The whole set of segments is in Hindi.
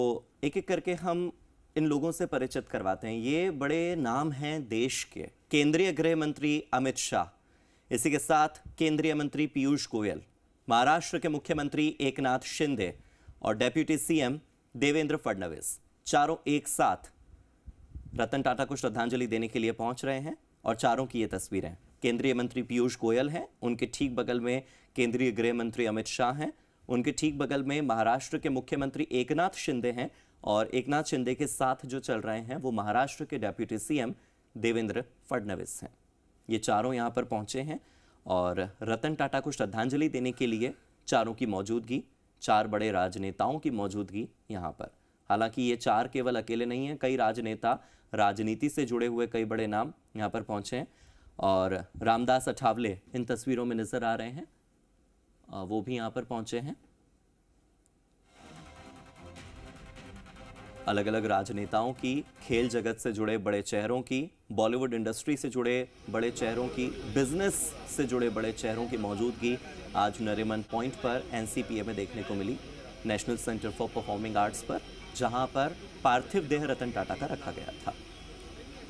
तो एक एक करके हम इन लोगों से परिचित करवाते हैं। ये बड़े नाम हैं देश के। केंद्रीय गृह मंत्री अमित शाह, इसी के साथ केंद्रीय मंत्री पीयूष गोयल, महाराष्ट्र के मुख्यमंत्री एकनाथ शिंदे और डेप्यूटी सीएम देवेंद्र फडणवीस, चारों एक साथ रतन टाटा को श्रद्धांजलि देने के लिए पहुंच रहे हैं। और चारों की ये तस्वीरें, केंद्रीय मंत्री पीयूष गोयल हैं, उनके ठीक बगल में केंद्रीय गृह मंत्री अमित शाह हैं, उनके ठीक बगल में महाराष्ट्र के मुख्यमंत्री एकनाथ शिंदे हैं और एकनाथ शिंदे के साथ जो चल रहे हैं वो महाराष्ट्र के डेप्यूटी सीएम देवेंद्र फडणवीस हैं। ये चारों यहाँ पर पहुंचे हैं और रतन टाटा को श्रद्धांजलि देने के लिए चारों की मौजूदगी, चार बड़े राजनेताओं की मौजूदगी यहाँ पर। हालांकि ये चार केवल अकेले नहीं हैं, कई राजनेता, राजनीति से जुड़े हुए कई बड़े नाम यहाँ पर पहुंचे हैं। और रामदास अठावले इन तस्वीरों में नजर आ रहे हैं, वो भी यहाँ पर पहुंचे हैं। अलग अलग राजनेताओं की, खेल जगत से जुड़े बड़े चेहरों की, बॉलीवुड इंडस्ट्री से जुड़े बड़े चेहरों की, बिजनेस से जुड़े बड़े चेहरों की मौजूदगी आज नरीमन पॉइंट पर एनसीपीए में देखने को मिली, National Centre for Performing Arts पर, जहां पर पार्थिव देह रतन टाटा का रखा गया था।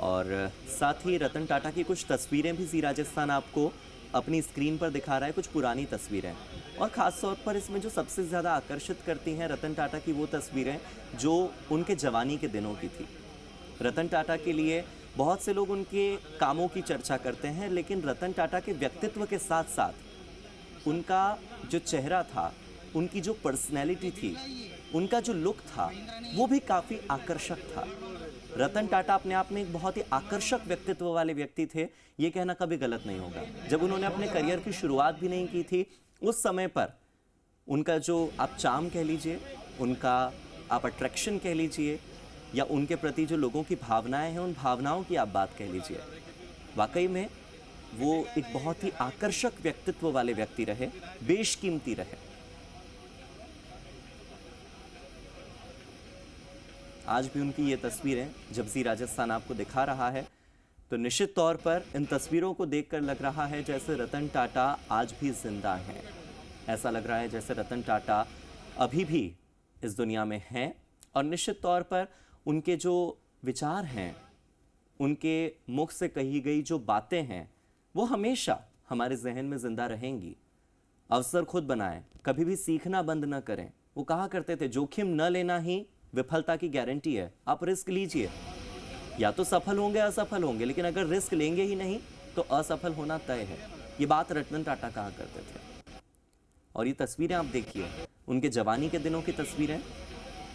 और साथ ही रतन टाटा की कुछ तस्वीरें भी जी राजस्थान आपको अपनी स्क्रीन पर दिखा रहा है, कुछ पुरानी तस्वीरें। और ख़ास तौर पर इसमें जो सबसे ज़्यादा आकर्षित करती हैं रतन टाटा की वो तस्वीरें जो उनके जवानी के दिनों की थी। रतन टाटा के लिए बहुत से लोग उनके कामों की चर्चा करते हैं, लेकिन रतन टाटा के व्यक्तित्व के साथ साथ उनका जो चेहरा था, उनकी जो पर्सनैलिटी थी, उनका जो लुक था, वो भी काफ़ी आकर्षक था। रतन टाटा अपने आप में एक बहुत ही आकर्षक व्यक्तित्व वाले व्यक्ति थे, ये कहना कभी गलत नहीं होगा। जब उन्होंने अपने करियर की शुरुआत भी नहीं की थी, उस समय पर उनका जो आप चार्म कह लीजिए, उनका आप अट्रैक्शन कह लीजिए, या उनके प्रति जो लोगों की भावनाएं हैं, उन भावनाओं की आप बात कह लीजिए, वाकई में वो एक बहुत ही आकर्षक व्यक्तित्व वाले व्यक्ति रहे, बेशकीमती रहे। आज भी उनकी ये तस्वीरें जब जी राजस्थान आपको दिखा रहा है तो निश्चित तौर पर इन तस्वीरों को देखकर लग रहा है जैसे रतन टाटा आज भी जिंदा हैं। ऐसा लग रहा है जैसे रतन टाटा अभी भी इस दुनिया में हैं और निश्चित तौर पर उनके जो विचार हैं, उनके मुख से कही गई जो बातें हैं, वो हमेशा हमारे जहन में जिंदा रहेंगी। अवसर खुद बनाएं, कभी भी सीखना बंद न करें। वो कहा करते थे जोखिम न लेना ही विफलता की गारंटी है। आप रिस्क लीजिए, या तो सफल होंगे असफल होंगे, लेकिन अगर रिस्क लेंगे ही नहीं तो असफल होना तय है। ये बात रतन टाटा कहा करते थे। और ये तस्वीरें आप देखिए, उनके जवानी के दिनों की तस्वीरें,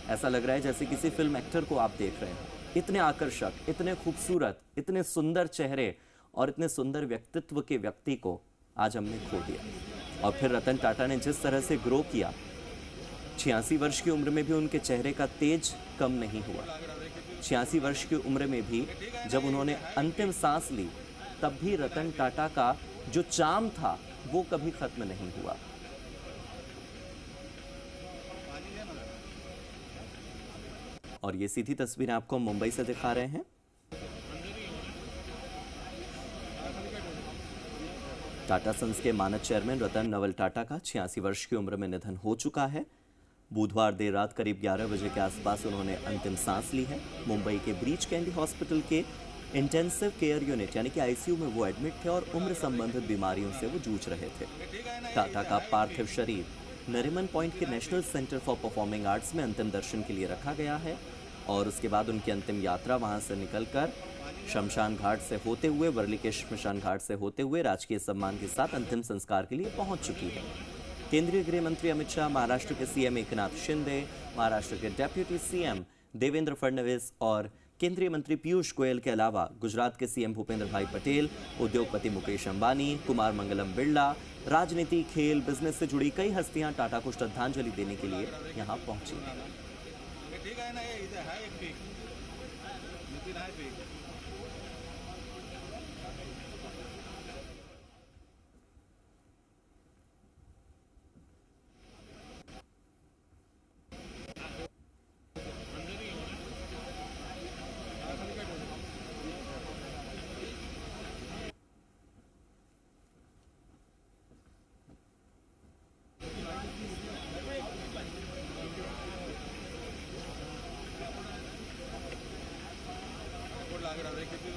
ऐसा लग रहा है जैसे किसी फिल्म एक्टर को आप देख रहे हैं। इतने आकर्षक, इतने खूबसूरत, इतने सुंदर चेहरे और इतने सुंदर व्यक्तित्व के व्यक्ति को आज हमने खो दिया। और फिर रतन टाटा ने जिस तरह से ग्रो किया, 86 वर्ष की उम्र में भी उनके चेहरे का तेज कम नहीं हुआ। 86 वर्ष की उम्र में भी जब उन्होंने अंतिम सांस ली, तब भी रतन टाटा का जो चार्म था वो कभी खत्म नहीं हुआ। और ये सीधी तस्वीरें आपको मुंबई से दिखा रहे हैं। टाटा सन्स के मानद चेयरमैन रतन नवल टाटा का 86 वर्ष की उम्र में निधन हो चुका है। बुधवार देर रात करीब 11 बजे के आसपास उन्होंने अंतिम सांस ली है। मुंबई के ब्रीच कैंडी हॉस्पिटल के इंटेंसिव केयर यूनिट यानी कि आईसीयू में वो एडमिट थे और उम्र संबंधित बीमारियों से वो जूझ रहे थे। टाटा का पार्थिव शरीर नरीमन पॉइंट के national Centre for Performing arts में अंतिम दर्शन के लिए रखा गया है और उसके बाद उनकी अंतिम यात्रा वहां से निकलकर शमशान घाट से होते हुए, वर्ली के शमशान घाट से होते हुए राजकीय सम्मान के साथ अंतिम संस्कार के लिए पहुंच चुकी है। केंद्रीय गृह मंत्री अमित शाह, महाराष्ट्र के सीएम एकनाथ शिंदे, महाराष्ट्र के डेप्यूटी सीएम देवेंद्र फडणवीस और केंद्रीय मंत्री पीयूष गोयल के अलावा गुजरात के सीएम भूपेंद्र भाई पटेल, उद्योगपति मुकेश अंबानी, कुमार मंगलम बिरला, राजनीति, खेल, बिजनेस से जुड़ी कई हस्तियां टाटा को श्रद्धांजलि देने के लिए यहां पहुंची। लग रहा है क्योंकि